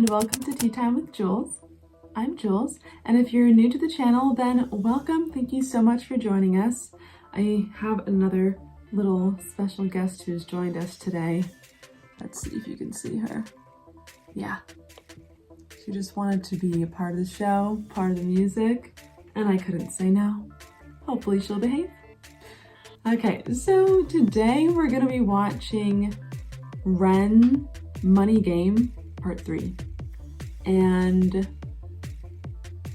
and welcome to Tea Time with Jules. I'm Jules, and if you're new to the channel, then welcome. Thank you so much for joining us. I have another little special guest who's joined us today. Let's see if you can see her. Yeah. She just wanted to be a part of the show, part of the music, and I couldn't say no. Hopefully she'll behave. Okay, so today we're gonna be watching Ren Money Game Part 3. And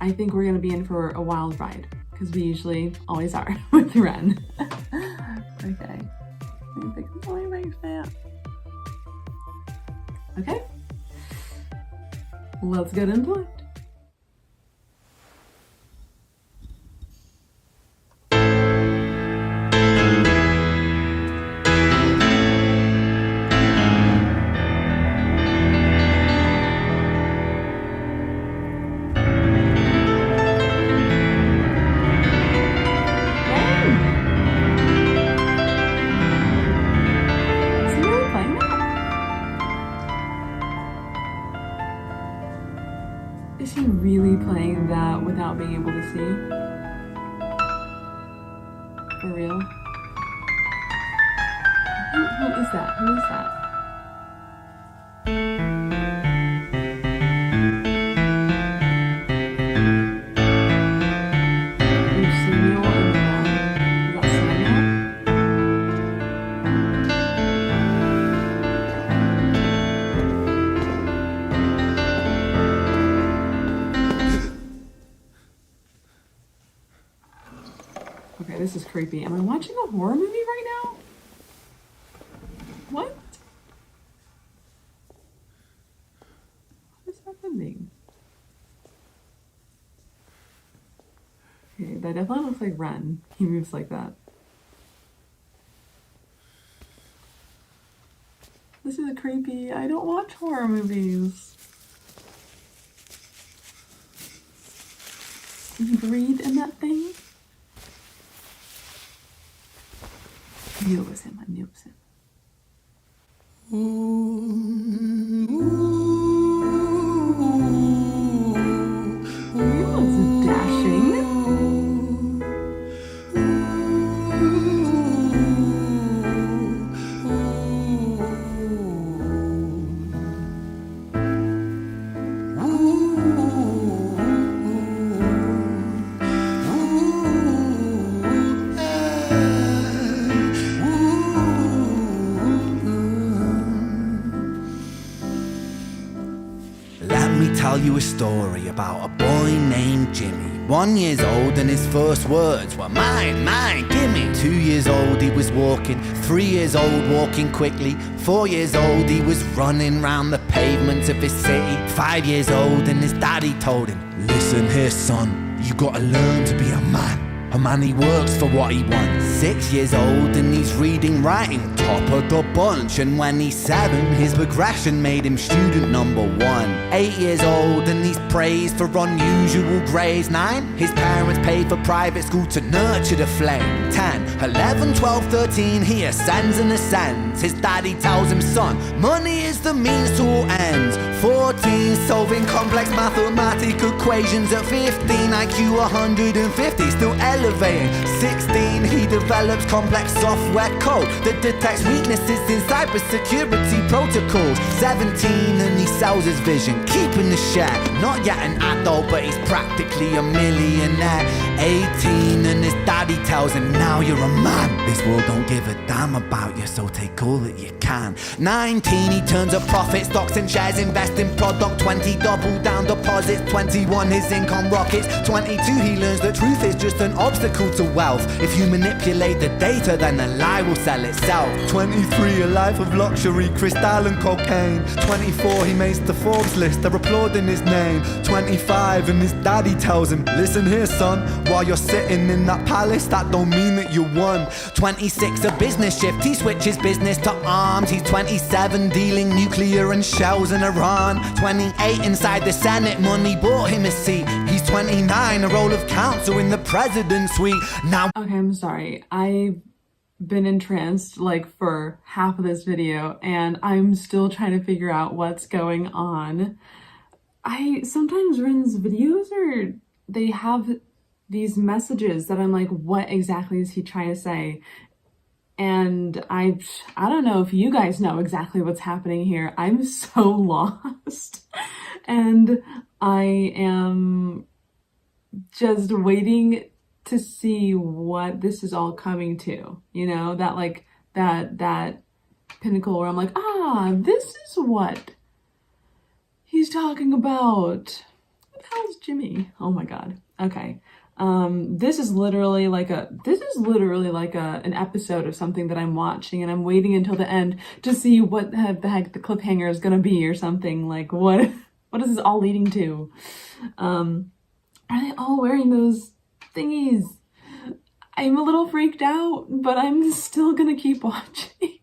I think we're gonna be in for a wild ride, because we usually always are with Ren. Okay. Okay. Let's get into it. Is he really playing that without being able to see? For real? Who is that? Who is that? Okay, this is creepy. Am I watching a horror movie right now? What? What is happening? Okay, that definitely looks like Ren. He moves like that. This is creepy. I don't watch horror movies. Can you breathe in that thing? I knew it was him. I knew it was him. He looks dashing. Tell you a story about a boy named Jimmy. 1 year old and his first words were mine, mine, gimme. 2 years old he was walking, 3 years old walking quickly. 4 years old he was running round the pavements of his city. 5 years old and his daddy told him, listen here son, you gotta learn to be a man. A man he works for what he wants. 6 years old and he's reading, writing, top of the bunch. And when he's 7, his progression made him student number 1. 8 years old and he's praised for unusual grades. 9, his parents paid for private school to nurture the flame. 10, 11, 12, 13, he ascends and ascends. His daddy tells him, son, money is the means to all ends. 14, solving complex mathematical equations. At 15, IQ 150, still elevating. 16, he develops complex software code that detects weaknesses in cybersecurity protocols. 17, and he sells his vision, keeping the share. Not yet an adult, but he's practically a millionaire. 18, and his daddy tells him, now you're a man. This world don't give a damn about you, so take all that you can. 19, he turns a profit, stocks and shares, invest in product. 20, double down deposits. 21, his income rockets. 22, he learns the truth is just an obstacle to wealth. If you manipulate the data, then the lie will sell itself. 23, a life of luxury, crystal and cocaine. 24, he makes the Forbes list, they're applauding his name. 25, and his daddy tells him, listen here son, while you're sitting in that palace, that don't mean that you won. 26, a business shift, he switches business to arms. He's 27, dealing nuclear and shells in Iran. 28, inside the Senate, money bought him a seat. He's 29, a role of counsel in the president's suite. Now, okay, I'm sorry. I've been entranced like for half of this video and I'm still trying to figure out what's going on. I sometimes Ren's videos or they have these messages that I'm like, what exactly is he trying to say? And I don't know if you guys know exactly what's happening here. I'm so lost. And I am just waiting to see what this is all coming to. You know, that like that pinnacle where I'm like, this is what he's talking about. What the hell's Jimmy? Oh my God. Okay. This is literally like an episode of something that I'm watching, and I'm waiting until the end to see what the heck the cliffhanger is gonna be or something. Like what is this all leading to? Are they all wearing those thingies? I'm a little freaked out, but I'm still gonna keep watching.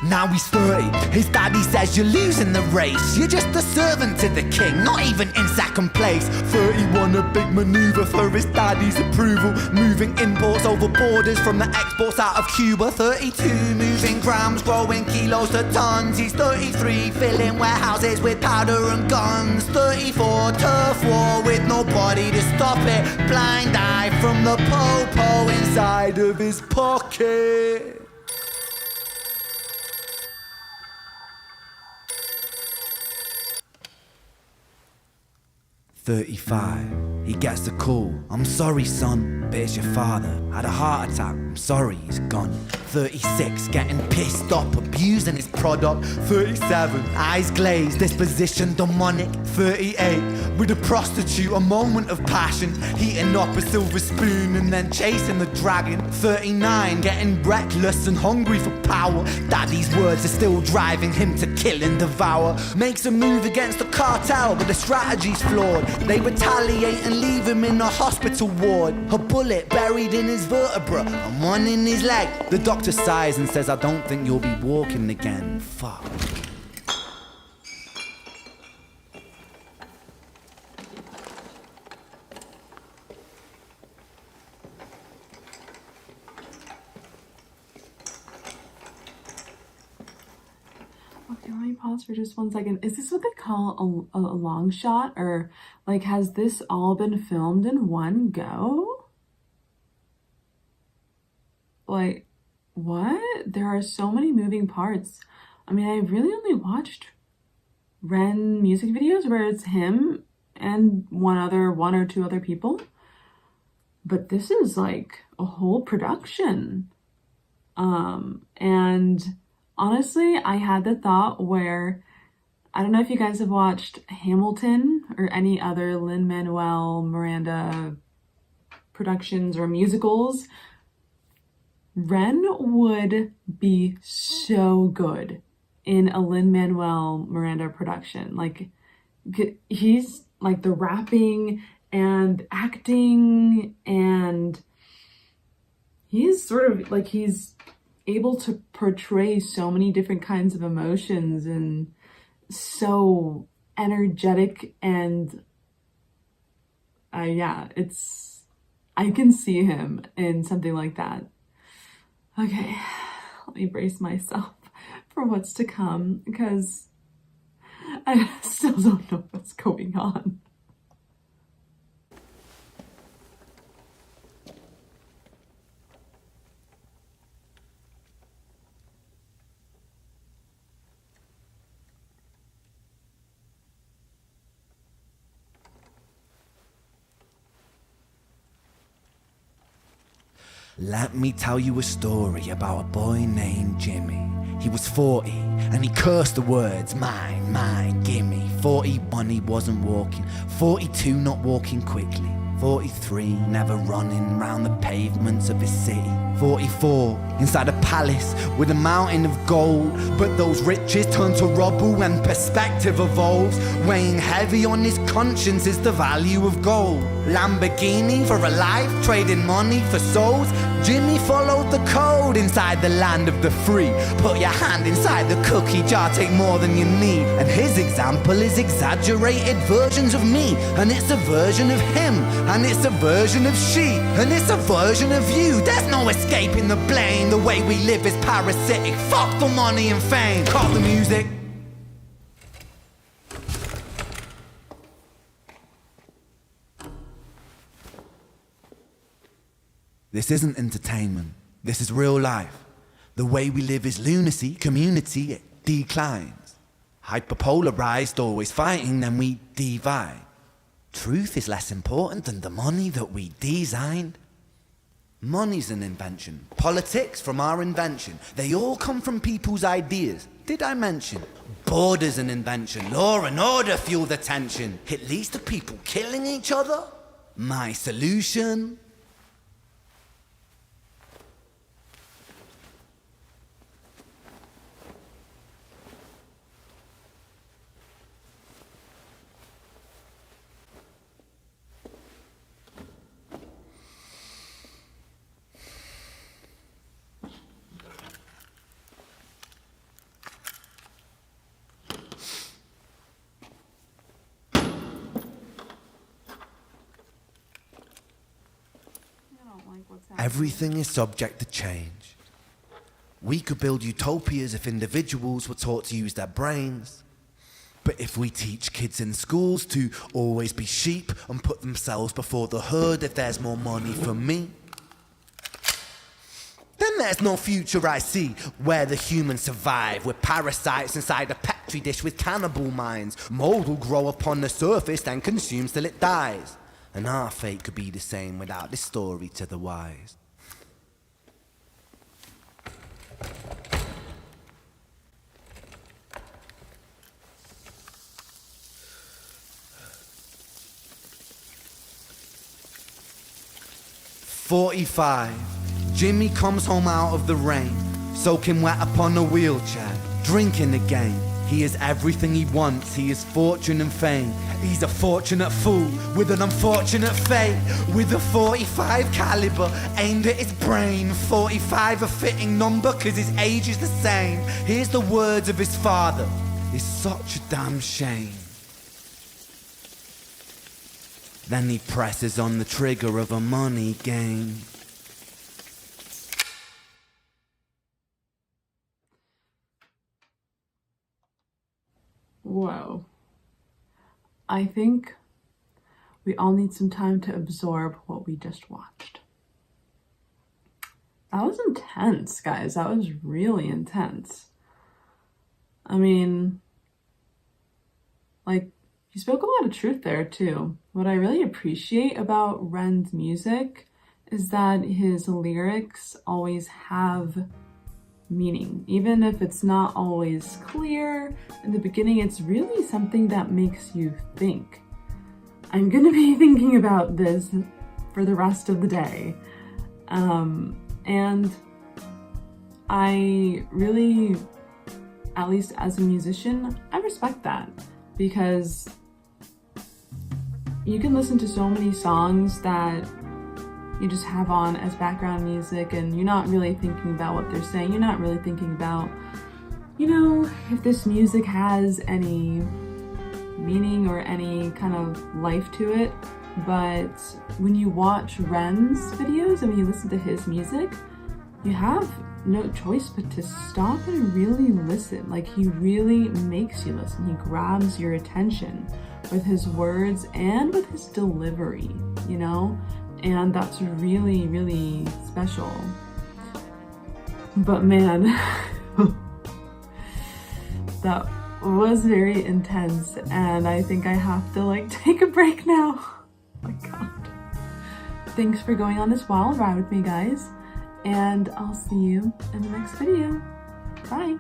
Now he's 30, his daddy says you're losing the race. You're just a servant to the king, not even in second place. 31, a big maneuver for his daddy's approval. Moving imports over borders from the exports out of Cuba. 32, moving grams, growing kilos to tons. He's 33, filling warehouses with powder and guns. 34, turf war with nobody to stop it. Blind eye from the po-po inside of his pocket. 35, he gets a call. I'm sorry, son, but it's your father. Had a heart attack, I'm sorry, he's gone. 36, getting pissed up, abusing his product. 37, eyes glazed, disposition demonic. 38, with a prostitute, a moment of passion. Heating up a silver spoon and then chasing the dragon. 39, getting reckless and hungry for power. Daddy's words are still driving him to kill and devour. Makes a move against the cartel, but the strategy's flawed. They retaliate and leave him in a hospital ward. A bullet buried in his vertebra and one in his leg. The doctor sighs and says, I don't think you'll be walking again. Fuck. Okay, let me pause for just 1 second. Is this what they call a long shot? Or like, has this all been filmed in one go? Like, what? There are so many moving parts. I mean, I really only watched Ren music videos where it's him and one or two other people. But this is like a whole production. And honestly, I had the thought where, I don't know if you guys have watched Hamilton or any other Lin-Manuel Miranda productions or musicals. Ren would be so good in a Lin-Manuel Miranda production. Like, he's like the rapping and acting, and he's sort of like, he's able to portray so many different kinds of emotions and so energetic, and yeah, I can see him in something like that. Okay, let me brace myself for what's to come, because I still don't know what's going on. Let me tell you a story about a boy named Jimmy. He was 40 and he cursed the words, mine, mine, gimme. 41 he wasn't walking, 42 not walking quickly, 43 never running round the pavements of his city, 44 inside a palace with a mountain of gold. But those riches turn to rubble when perspective evolves. Weighing heavy on his conscience is the value of gold. Lamborghini for a life, trading money for souls. Jimmy followed the code inside the land of the free. Put your hand inside the cookie jar, take more than you need. And his example is exaggerated versions of me. And it's a version of him, and it's a version of she, and it's a version of you. There's no escaping the blame. The way we live is parasitic. Fuck the money and fame. Cut the music. This isn't entertainment. This is real life. The way we live is lunacy, community, it declines. Hyperpolarized, always fighting, then we divide. Truth is less important than the money that we designed. Money's an invention. Politics from our invention. They all come from people's ideas. Did I mention? Border's an invention. Law and order fuel the tension. It leads to people killing each other. My solution? Everything is subject to change. We could build utopias if individuals were taught to use their brains. But if we teach kids in schools to always be sheep and put themselves before the herd if there's more money for me, then there's no future I see where the humans survive with parasites inside a petri dish with cannibal minds. Mold will grow upon the surface and consumes till it dies. And our fate could be the same without this story to the wise. "45. Jimmy comes home out of the rain, soaking wet upon a wheelchair, drinking again. He is everything he wants, he is fortune and fame. He's a fortunate fool with an unfortunate fate. With a 45 caliber aimed at his brain. 45 a fitting number cause his age is the same. Here's the words of his father, it's such a damn shame. Then he presses on the trigger of a money game. Whoa. I think we all need some time to absorb what we just watched. That was intense, guys. That was really intense. I mean, like, he spoke a lot of truth there too. What I really appreciate about Ren's music is that his lyrics always have meaning. Even if it's not always clear in the beginning, it's really something that makes you think. I'm gonna be thinking about this for the rest of the day. And I really, at least as a musician, I respect that, because you can listen to so many songs that you just have on as background music and you're not really thinking about what they're saying. You're not really thinking about, you know, if this music has any meaning or any kind of life to it. But when you watch Ren's videos and when you listen to his music, you have no choice but to stop and really listen. Like, he really makes you listen. He grabs your attention with his words and with his delivery, you know? And that's really, really special. But man, that was very intense, and I think I have to like take a break now. Oh my God. Thanks for going on this wild ride with me, guys, and I'll see you in the next video. Bye.